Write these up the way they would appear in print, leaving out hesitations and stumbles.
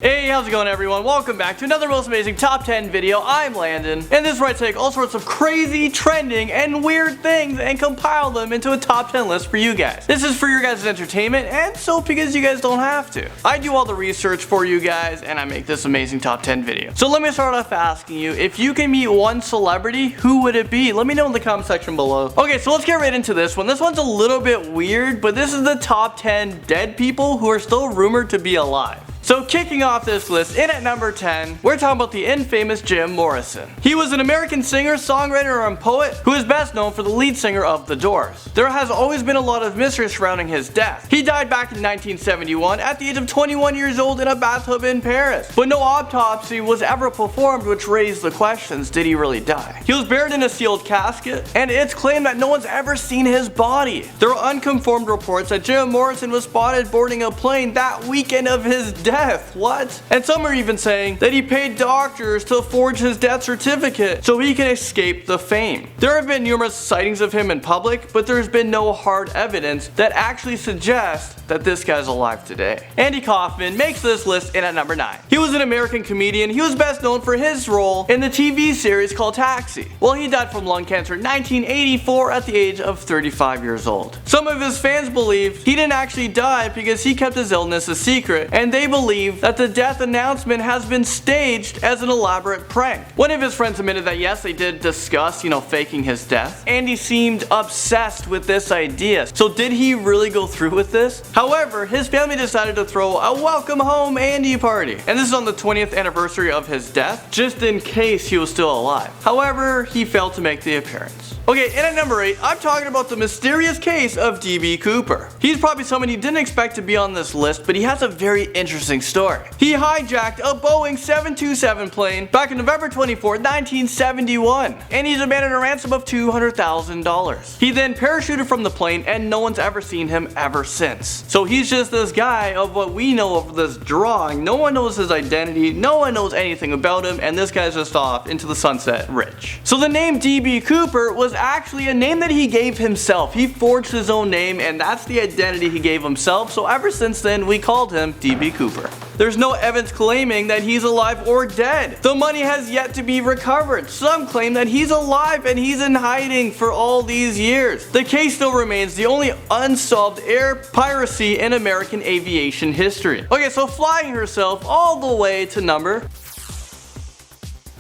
Hey, how's it going everyone? Welcome back to another most amazing top 10 video. I'm Landon, and this is where I take all sorts of crazy, trending, and weird things and compile them into a top 10 list for you guys. This is for your guys' entertainment, and so because you guys don't have to. I do all the research for you guys, and I make this amazing top 10 video. So let me start off asking you, if you can meet one celebrity, who would it be? Let me know in the comment section below. Okay, so let's get right into this one. This one's a little bit weird, but this is the top 10 dead people who are still rumored to be alive. So kicking off this list, in at number 10, we're talking about the infamous Jim Morrison. He was an American singer, songwriter, and poet who is best known for the lead singer of The Doors. There has always been a lot of mystery surrounding his death. He died back in 1971 at the age of 21 years old in a bathtub in Paris, but no autopsy was ever performed, which raised the questions, did he really die? He was buried in a sealed casket, and it's claimed that no one's ever seen his body. There are unconfirmed reports that Jim Morrison was spotted boarding a plane that weekend of his death. What? And some are even saying that he paid doctors to forge his death certificate so he can escape the fame. There have been numerous sightings of him in public, but there's been no hard evidence that actually suggests that this guy's alive today. Andy Kaufman makes this list in at number 9. He was an American comedian. He was best known for his role in the TV series called Taxi. Well, he died from lung cancer in 1984 at the age of 35 years old. Some of his fans believe he didn't actually die because he kept his illness a secret, and they believe that the death announcement has been staged as an elaborate prank. One of his friends admitted that yes, they did discuss, faking his death. Andy seemed obsessed with this idea. So did he really go through with this? However, his family decided to throw a welcome home Andy party. And this is on the 20th anniversary of his death, just in case he was still alive. However, he failed to make the appearance. Okay, and at number 8, I'm talking about the mysterious case of D.B. Cooper. He's probably someone you didn't expect to be on this list, but he has a very interesting story. He hijacked a Boeing 727 plane back on November 24, 1971, and he's demanded a ransom of $200,000. He then parachuted from the plane, and no one's ever seen him ever since. So he's just this guy of what we know of this drawing. No one knows his identity, no one knows anything about him, and this guy's just off into the sunset rich. So the name D.B. Cooper was actually a name that he gave himself. He forged his own name, and that's the identity he gave himself, so ever since then we called him D.B. Cooper. There's no evidence claiming that he's alive or dead. The money has yet to be recovered. Some claim that he's alive and he's in hiding for all these years. The case still remains the only unsolved air piracy in American aviation history. Okay, so flying herself all the way to number,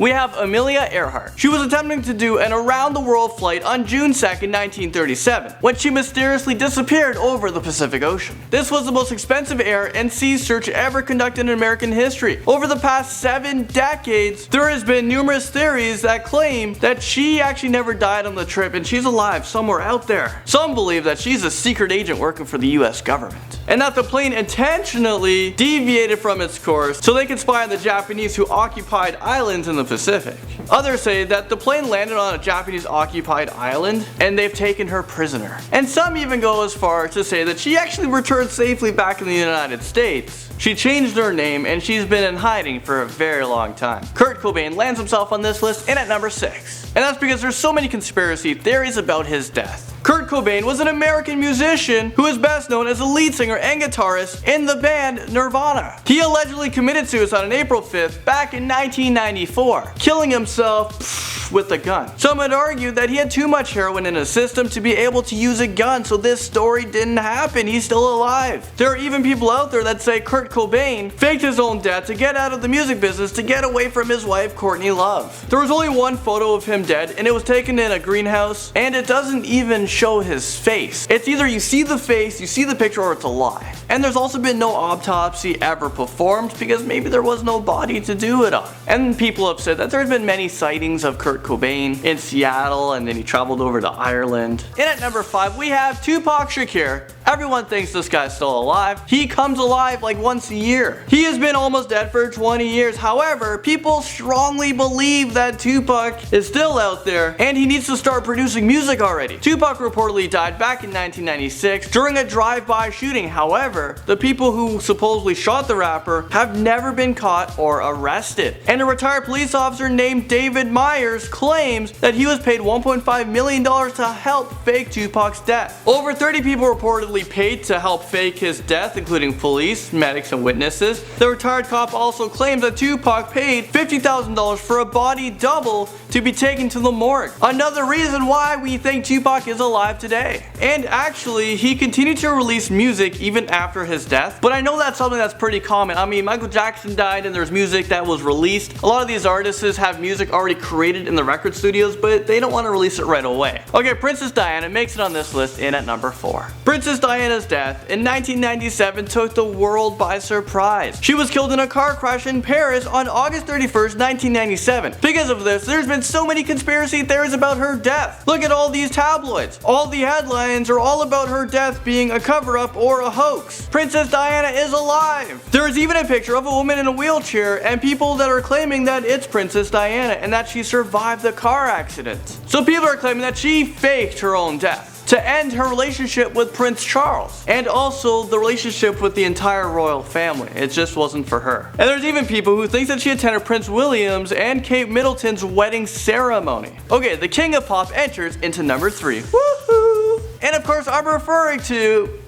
we have Amelia Earhart. She was attempting to do an around-the-world flight on June 2nd, 1937, when she mysteriously disappeared over the Pacific Ocean. This was the most expensive air and sea search ever conducted in American history. Over the past 7 decades, there has been numerous theories that claim that she actually never died on the trip and she's alive somewhere out there. Some believe that she's a secret agent working for the US government, and that the plane intentionally deviated from its course so they could spy on the Japanese who occupied islands in the Pacific. Others say that the plane landed on a Japanese occupied island and they've taken her prisoner. And some even go as far to say that she actually returned safely back in the United States. She changed her name and she's been in hiding for a very long time. Kurt Cobain lands himself on this list in at number 6. And that's because there's so many conspiracy theories about his death. Kurt Cobain was an American musician who is best known as a lead singer and guitarist in the band Nirvana. He allegedly committed suicide on April 5th back in 1994, killing himself with a gun. Some had argued that he had too much heroin in his system to be able to use a gun, so this story didn't happen. He's still alive. There are even people out there that say Kurt Cobain faked his own death to get out of the music business to get away from his wife Courtney Love. There was only one photo of him dead, and it was taken in a greenhouse, and it doesn't even show his face. It's either you see the face, you see the picture, or it's a lie. And there's also been no autopsy ever performed because maybe there was no body to do it on. And people have said that there's been many sightings of Kurt Cobain in Seattle, and then he traveled over to Ireland. And at number 5, we have Tupac Shakur. Everyone thinks this guy's still alive. He comes alive like once a year. He has been almost dead for 20 years. However, people strongly believe that Tupac is still out there and he needs to start producing music already. Tupac reportedly died back in 1996 during a drive-by shooting. However, the people who supposedly shot the rapper have never been caught or arrested. And a retired police officer named David Myers claims that he was paid $1.5 million to help fake Tupac's death. Over 30 people reportedly reportedly paid to help fake his death, including police, medics, and witnesses. The retired cop also claims that Tupac paid $50,000 for a body double to be taken to the morgue. Another reason why we think Tupac is alive today. And actually, he continued to release music even after his death, but I know that's something that's pretty common. I mean, Michael Jackson died and there's music that was released. A lot of these artists have music already created in the record studios, but they don't want to release it right away. Okay, Princess Diana makes it on this list in at number 4. Princess Diana's death in 1997 took the world by surprise. She was killed in a car crash in Paris on August 31st, 1997. Because of this, there's been so many conspiracy theories about her death. Look at all these tabloids. All the headlines are all about her death being a cover-up or a hoax. Princess Diana is alive. There is even a picture of a woman in a wheelchair and people that are claiming that it's Princess Diana and that she survived the car accident. So people are claiming that she faked her own death to end her relationship with Prince Charles, and also the relationship with the entire royal family. It just wasn't for her. And there's even people who think that she attended Prince William's and Kate Middleton's wedding ceremony. Okay, the King of Pop enters into number 3. Woohoo! And of course, I'm referring to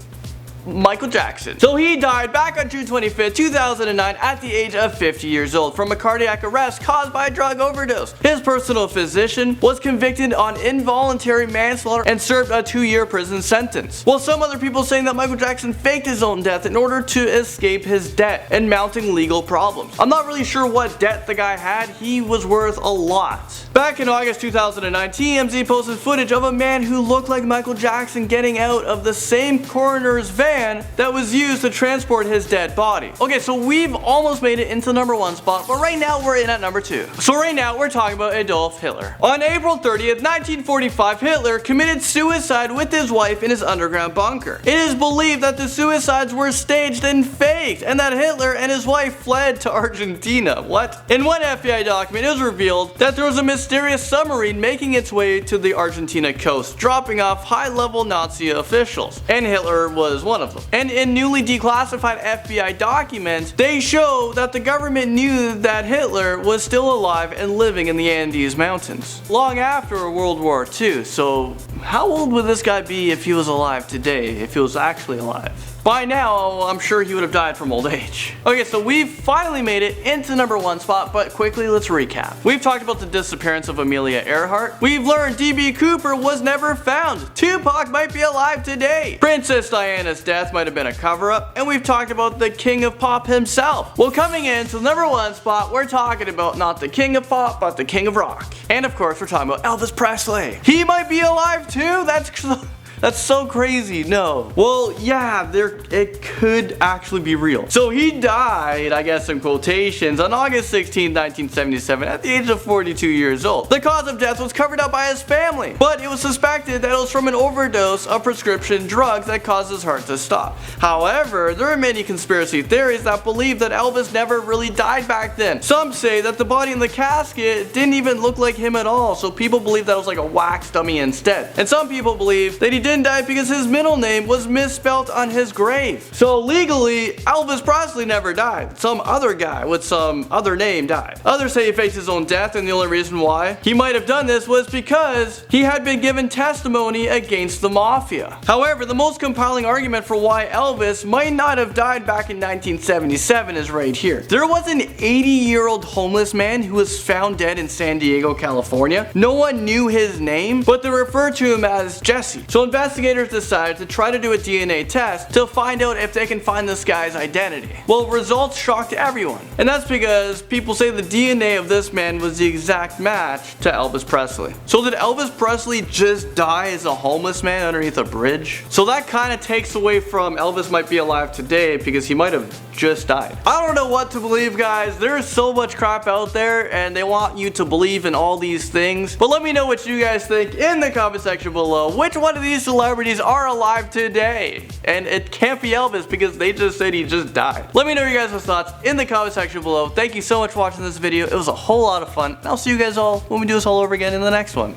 Michael Jackson. So he died back on June 25th, 2009 at the age of 50 years old from a cardiac arrest caused by a drug overdose. His personal physician was convicted on involuntary manslaughter and served a 2-year prison sentence. While some other people saying that Michael Jackson faked his own death in order to escape his debt and mounting legal problems. I'm not really sure what debt the guy had. He was worth a lot. Back in August 2009, TMZ posted footage of a man who looked like Michael Jackson getting out of the same coroner's van that was used to transport his dead body. Okay, so we've almost made it into number 1 spot, but right now we're in at number 2. So right now we're talking about Adolf Hitler. On April 30th, 1945, Hitler committed suicide with his wife in his underground bunker. It is believed that the suicides were staged and faked, and that Hitler and his wife fled to Argentina. What? In one FBI document, it was revealed that there was a mysterious submarine making its way to the Argentina coast, dropping off high-level Nazi officials, and Hitler was one of them. And in newly declassified FBI documents, they show that the government knew that Hitler was still alive and living in the Andes Mountains long after World War II. So how old would this guy be if he was alive today, if he was actually alive? By now, I'm sure he would have died from old age. Okay, so we've finally made it into number 1 spot, but quickly let's recap. We've talked about the disappearance of Amelia Earhart. We've learned D.B. Cooper was never found. Tupac might be alive today. Princess Diana's death might have been a cover-up, and we've talked about the King of Pop himself. Well, coming into the number 1 spot, we're talking about not the King of Pop, but the King of Rock. And of course, we're talking about Elvis Presley. He might be alive too? That's so crazy. No. Well, yeah, it could actually be real. So he died, I guess in quotations, on August 16, 1977 at the age of 42 years old. The cause of death was covered up by his family, but it was suspected that it was from an overdose of prescription drugs that caused his heart to stop. However, there are many conspiracy theories that believe that Elvis never really died back then. Some say that the body in the casket didn't even look like him at all, so people believe that it was like a wax dummy instead. And some people believe that he didn't die because his middle name was misspelled on his grave. So legally, Elvis Presley never died. Some other guy with some other name died. Others say he faked his own death, and the only reason why he might have done this was because he had been given testimony against the mafia. However, the most compelling argument for why Elvis might not have died back in 1977 is right here. There was an 80-year-old homeless man who was found dead in San Diego, California. No one knew his name, but they referred to him as Jesse. So investigators decided to try to do a DNA test to find out if they can find this guy's identity. Well, results shocked everyone. And that's because people say the DNA of this man was the exact match to Elvis Presley. So did Elvis Presley just die as a homeless man underneath a bridge? So that kind of takes away from Elvis might be alive today because he might have just died. I don't know what to believe, guys. There's so much crap out there and they want you to believe in all these things. But let me know what you guys think in the comment section below. Which one of these celebrities are alive today? And it can't be Elvis because they just said he just died. Let me know your guys' thoughts in the comment section below. Thank you so much for watching this video. It was a whole lot of fun. And I'll see you guys all when we do this all over again in the next one.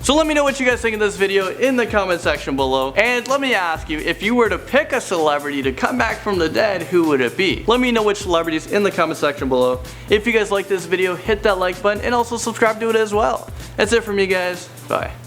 So let me know what you guys think of this video in the comment section below. And let me ask you, if you were to pick a celebrity to come back from the dead, who would it be? Let me know which celebrities in the comment section below. If you guys like this video, hit that like button and also subscribe to it as well. That's it from me, guys. Bye.